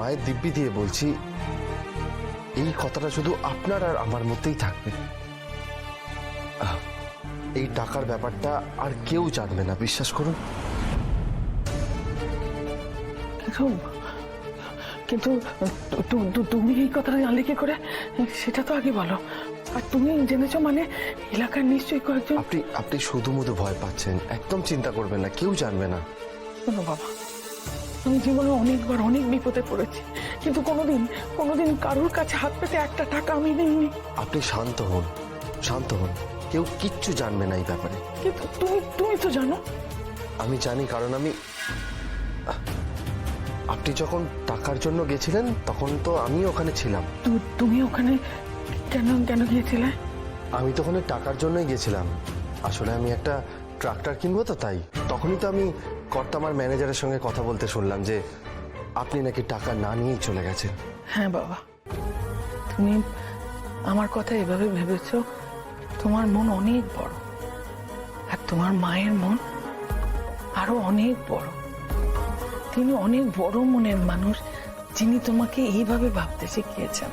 মায়ের দিব্যি দিয়ে বলছি, এই কথাটা শুধু আপনার আর আমার মধ্যেই থাকবে। এই টাকার ব্যাপারটা আর কেউ জানবে না, বিশ্বাস করুন। কিন্তু তুমি এই কথাটা জানলে কি করে, সেটা তো আগে বলো। আর তুমি জেনেছো মানে এলাকার নিশ্চয়ই কয়েকজন। আপনি শুধু মধু ভয় পাচ্ছেন, একদম চিন্তা করবেন না, কেউ জানবে না। শোনো বাবা, আমি জীবনে অনেকবার অনেক বিপদে পড়েছি, কিন্তু কোনোদিন কারোর কাছে হাত পেতে একটা টাকা আমি নিইনি। আপনি শান্ত হন, শান্ত হন, কেউ কিচ্ছু জানবে না এই ব্যাপারে। কিন্তু তুমি তো জানো। আমি জানি, কারণ আপনি যখন টাকার জন্য গেছিলেন তখন তো আমি ওখানে ছিলাম। তুমি ওখানে কেন গিয়েছিলে? আমি তো ওখানে টাকার জন্যই গেছিলাম। আসলে আমি একটা ট্রাক্টর কিনবো, তো তাই তখনই তো আমি কর্তামার ম্যানেজারের সঙ্গে কথা বলতে শুনলাম যে আপনি নাকি টাকা না নিয়েই চলে গেছেন। হ্যাঁ বাবা, তুমি আমার কথা এভাবে ভেবেছো, তোমার মন অনেক বড়, আর তোমার মায়ের মন আরো অনেক বড়। তিনি অনেক বড় মনের মানুষ, যিনি তোমাকে এইভাবে ভাবতে শিখিয়েছেন।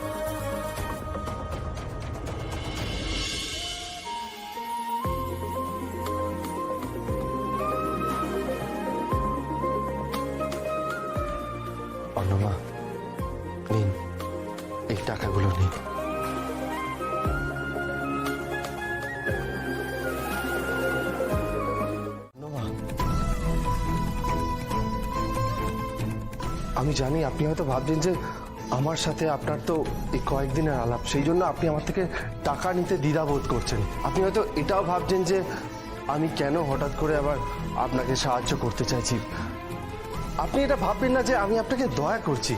অন্নমা, নিন এই টাকাগুলো নিন। আমি জানি আপনি হয়তো ভাবছেন যে আমার সাথে আপনার তো এই কয়েকদিনের আলাপ, সেই জন্য আপনি আমার থেকে টাকা নিতে দ্বিধাবোধ করছেন। আপনি হয়তো এটাও ভাবছেন যে আমি কেন হঠাৎ করে আবার আপনাকে সাহায্য করতে চাইছি। আপনি এটা ভাববেন না যে আমি আপনাকে দয়া করছি।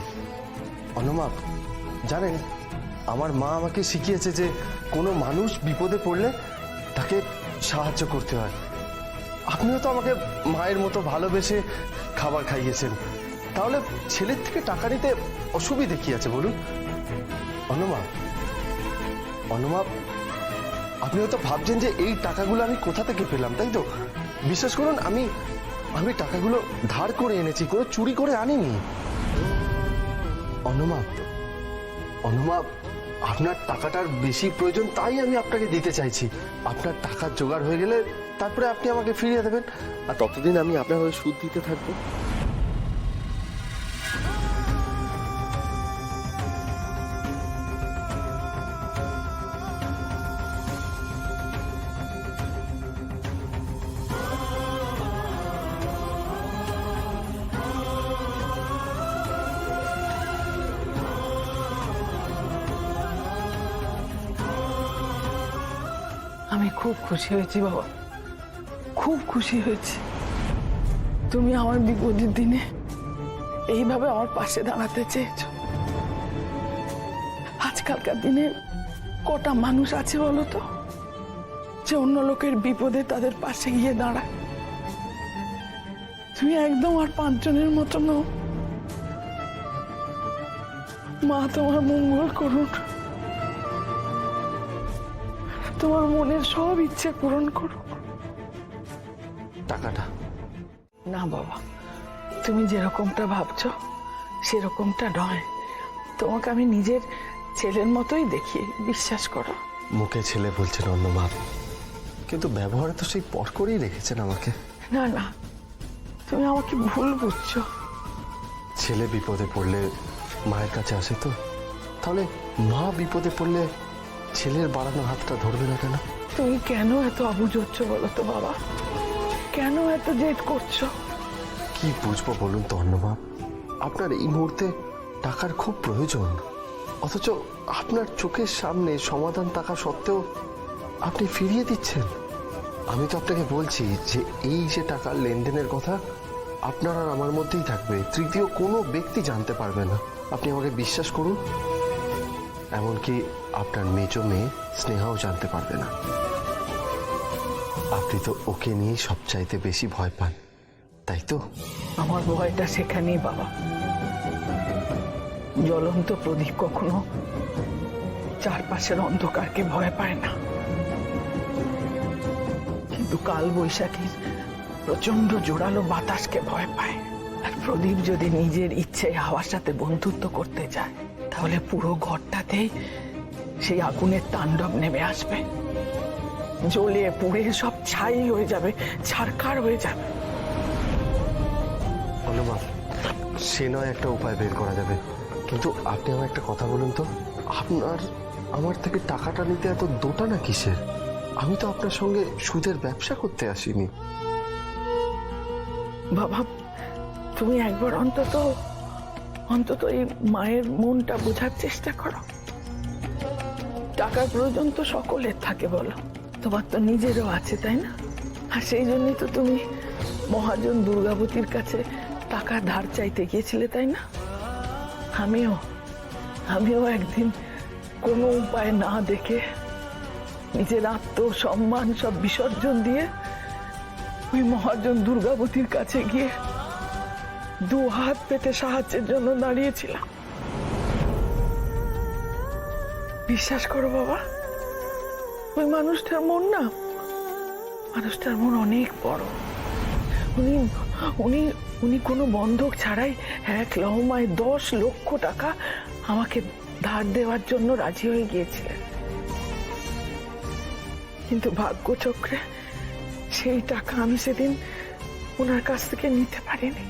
অনমা, জানেন, আমার মা আমাকে শিখিয়েছে যে কোনো মানুষ বিপদে পড়লে তাকে সাহায্য করতে হয়। আপনিও তো আমাকে মায়ের মতো ভালোবেসে খাবার খাইয়েছেন, তাহলে ছেলের থেকে টাকা নিতে অসুবিধে কি আছে বলুন? অনমা, আপনি হয়তো ভাবছেন যে এই টাকাগুলো আমি কোথা থেকে পেলাম, তাই তো? বিশ্বাস করুন, আমি টাকাগুলো ধার করে এনেছি, কোনো চুরি করে আনিনি। অনমা, আপনার টাকাটার বেশি প্রয়োজন, তাই আমি আপনাকে দিতে চাইছি। আপনার টাকার জোগাড় হয়ে গেলে তারপরে আপনি আমাকে ফিরিয়ে দেবেন, আর ততদিন আমি আপনার হয়ে সুদ দিতে থাকবো। আমি খুব খুশি হয়েছি বাবা, খুব খুশি হয়েছি। তুমি আমার বিপদের দিনে এইভাবে আমার পাশে দাঁড়াতে চেয়েছো। আজকালকার দিনে কটা মানুষ আছে বলো তো, যে অন্য লোকের বিপদে তাদের পাশে গিয়ে দাঁড়ায়? তুমি একদম আর 5 জনের মতো নও। মা তোমার মঙ্গল করুন, তোমার মনের সব ইচ্ছে পূরণ করুক। টাকাটা না বাবা, তুমি যেরকমটা ভাবছো সেরকমটা নয়। তোমাকে আমি নিজের ছেলের মতোই দেখি, বিশ্বাস করো। মুখে ছেলে বলছেন অন্যমা, কিন্তু ব্যবহারে তো সেই পর করেই রেখেছেন আমাকে। না, তুমি আমাকে ভুল বুঝছো। ছেলে বিপদে পড়লে মায়ের কাছে আসে তো, তাহলে মা বিপদে পড়লে ছেলের বাড়ানো হাতটা ধরবে না কেন? তুমি কেন এত অবুঝ হচ্ছ বলো তো বাবা? কেন এত জেদ করছো? কি বুঝবো বলুন তো অন্যমা, আপনার এই মুহূর্তে টাকার খুব প্রয়োজন, অথচ আপনার চোখের সামনে সমাধান থাকা সত্ত্বেও আপনি ফিরিয়ে দিচ্ছেন। আমি তো আপনাকে বলছি যে এই যে টাকার লেনদেনের কথা আপনার আর আমার মধ্যেই থাকবে, তৃতীয় কোনো ব্যক্তি জানতে পারবে না। আপনি আমাকে বিশ্বাস করুন, এমনকি আপনার মেজো মেয়ে স্নেহাও জানতে পারবে না। আপনি তো ওকে নিয়ে সবচাইতে বেশি ভয় পান, তাই তো? আমার ভয়টা সেখানেই বাবা। জ্বলন্ত প্রদীপ কখনো চারপাশের অন্ধকারকে ভয় পায় না, কিন্তু কাল বৈশাখীর প্রচন্ড জোরালো বাতাসকে ভয় পায়। আর প্রদীপ যদি নিজের ইচ্ছে হাওয়ার সাথে বন্ধুত্ব করতে চায় তাহলে পুরো ঘরটাতেই সেই আগুনের তাণ্ডব নেমে আসবে, জ্বলে পুড়ে সব ছাই হয়ে যাবে, ছারখার হয়ে যাবে। অনুমা, সে নয় একটা উপায় বের করা যাবে, কিন্তু আপনি আমার একটা কথা বলুন তো, আপনার আমার থেকে টাকাটা নিতে এত দোটানা কিসের? আমি তো আপনার সঙ্গে সুদের ব্যবসা করতে আসিনি। বাবা, তুমি একবার অন্তত অন্তত এই মায়ের মনটা বোঝার চেষ্টা করো। টাকার প্রয়োজন তো সকলের থাকে বলো, তোমার তো নিজেরও আছে, তাই না? আর সেই জন্যই তো তুমি মহাজন দুর্গাবতীর কাছে টাকা ধার চাইতে গিয়েছিলে, তাই না? আমিও একদিন কোনো উপায় না দেখে নিজের আত্মসম্মান সব বিসর্জন দিয়ে ওই মহাজন দুর্গাবতীর কাছে গিয়ে দু হাত পেতে সাহায্যের জন্য দাঁড়িয়েছিলাম। বিশ্বাস করো বাবা, ওই মানুষটার মন অনেক বড়। উনি কোনো বন্ধক ছাড়াই এক লহমায় 10 লক্ষ টাকা আমাকে ধার দেওয়ার জন্য রাজি হয়ে গিয়েছিলেন। কিন্তু ভাগ্যচক্রে সেই টাকা আমি সেদিন ওনার কাছ থেকে নিতে পারিনি,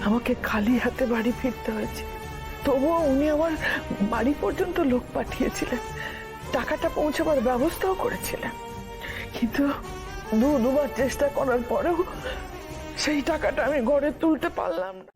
আমাকে খালি হাতে বাড়ি ফিরতে হয়েছে। তবুও উনি আমার বাড়ি পর্যন্ত লোক পাঠিয়েছিলেন, টাকাটা পৌঁছাবার ব্যবস্থাও করেছিলেন। কিন্তু দুবার চেষ্টা করার পরেও সেই টাকাটা আমি ঘরে তুলতে পারলাম না।